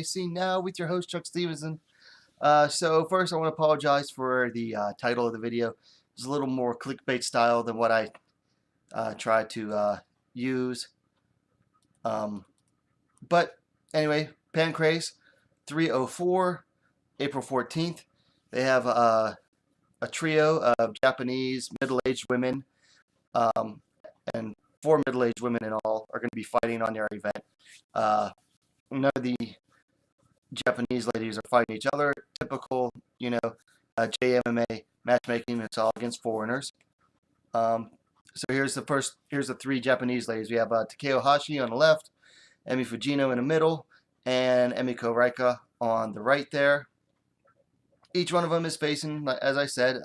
WMMA scene now with your host Chuck Stevenson. So first I want to apologize for the title of the video. It's a little more clickbait style than what I tried to use. But anyway, Pancrase 304, April 14th. They have a trio of Japanese middle-aged women, and 4 middle-aged women in all are going to be fighting on their event. None of the Japanese ladies are fighting each other. Typical, JMMA matchmaking. It's all against foreigners. So here's the 3 Japanese ladies. We have Takeo Hashi on the left, Emi Fujino in the middle, and Emiko Raika on the right there. Each one of them is facing, as I said,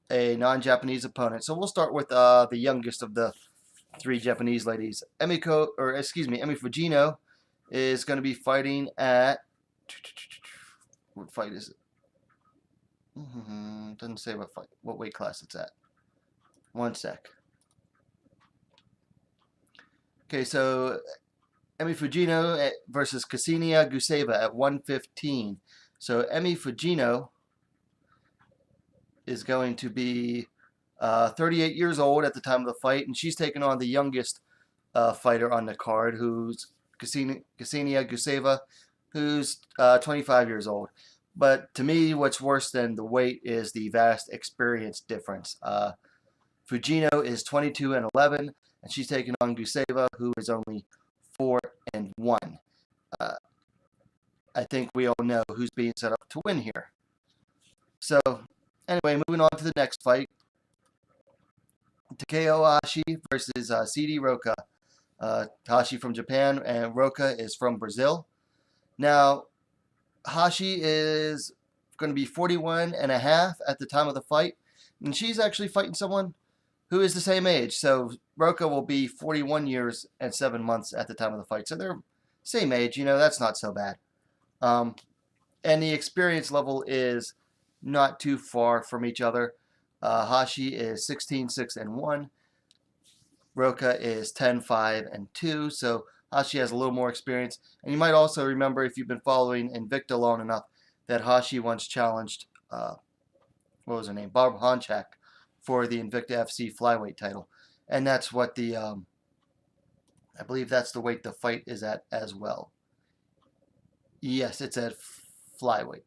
a non-Japanese opponent. So we'll start with the youngest of the 3 Japanese ladies. Emi Fujino is going to be fighting at, what fight is it? Doesn't say what weight class it's at. One sec. Okay, so Emi Fujino versus Ksenia Guseva at 115. So Emi Fujino is going to be 38 years old at the time of the fight, and she's taking on the youngest fighter on the card, who's Ksenia Guseva, who's 25 years old. But to me, what's worse than the weight is the vast experience difference. Fujino is 22 and 11, and she's taking on Guseva, who is only 4 and 1. I think we all know who's being set up to win here. So, anyway, moving on to the next fight. Takeo Hashi versus CD Roka. Hashi from Japan and Roka is from Brazil. Now, Hashi is going to be 41 and a half at the time of the fight, and she's actually fighting someone who is the same age. So Roka will be 41 years and 7 months at the time of the fight. So they're same age, that's not so bad. And the experience level is not too far from each other. Hashi is 16, 6 and 1. Roka is 10, 5 and 2. So Hashi has a little more experience. And you might also remember, if you've been following Invicta long enough, that Hashi once challenged, what was her name? Barb Honchak for the Invicta FC flyweight title. And that's what the, I believe that's the weight the fight is at as well. Yes, it's at flyweight.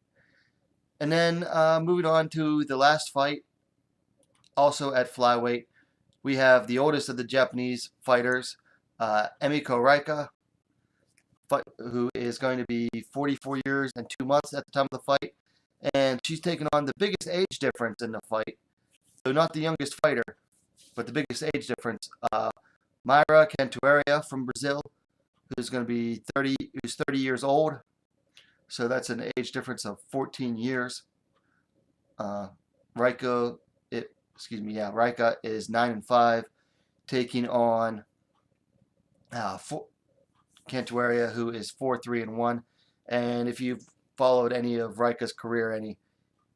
And then moving on to the last fight, also at flyweight, we have the oldest of the Japanese fighters, Emiko Raika, who is going to be 44 years and 2 months at the time of the fight. And she's taking on the biggest age difference in the fight. So not the youngest fighter, but the biggest age difference. Mayra Cantuaria from Brazil, who's going to be 30 years old. So that's an age difference of 14 years. Raika is 9 and 5, taking on Cantuaria, who is 4, 3 and 1. And if you've followed any of Raika's career,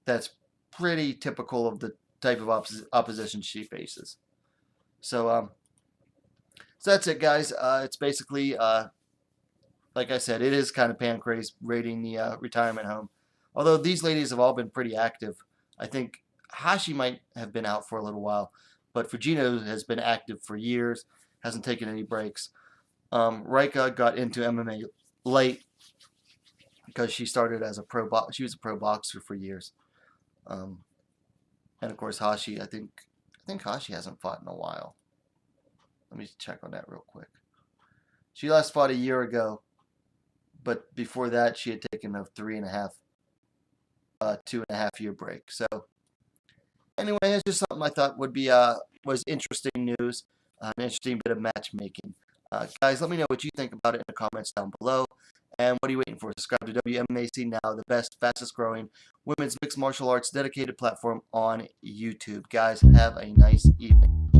that's pretty typical of the type of opposition she faces. So that's it, guys. It's basically, like I said, it is kind of Pancrase raiding the retirement home. Although these ladies have all been pretty active. I think Hashi might have been out for a little while, but Fujino has been active for years, hasn't taken any breaks. Raika got into MMA late because she started as she was a pro boxer for years. And of course Hashi, I think Hashi hasn't fought in a while. Let me check on that real quick. She last fought a year ago, but before that she had taken a 2.5 year break. So anyway, it's just something I thought would be was interesting news, an interesting bit of matchmaking. Guys, let me know what you think about it in the comments down below. And what are you waiting for? Subscribe to WMMA Now, the best, fastest growing women's mixed martial arts dedicated platform on YouTube. Guys, have a nice evening.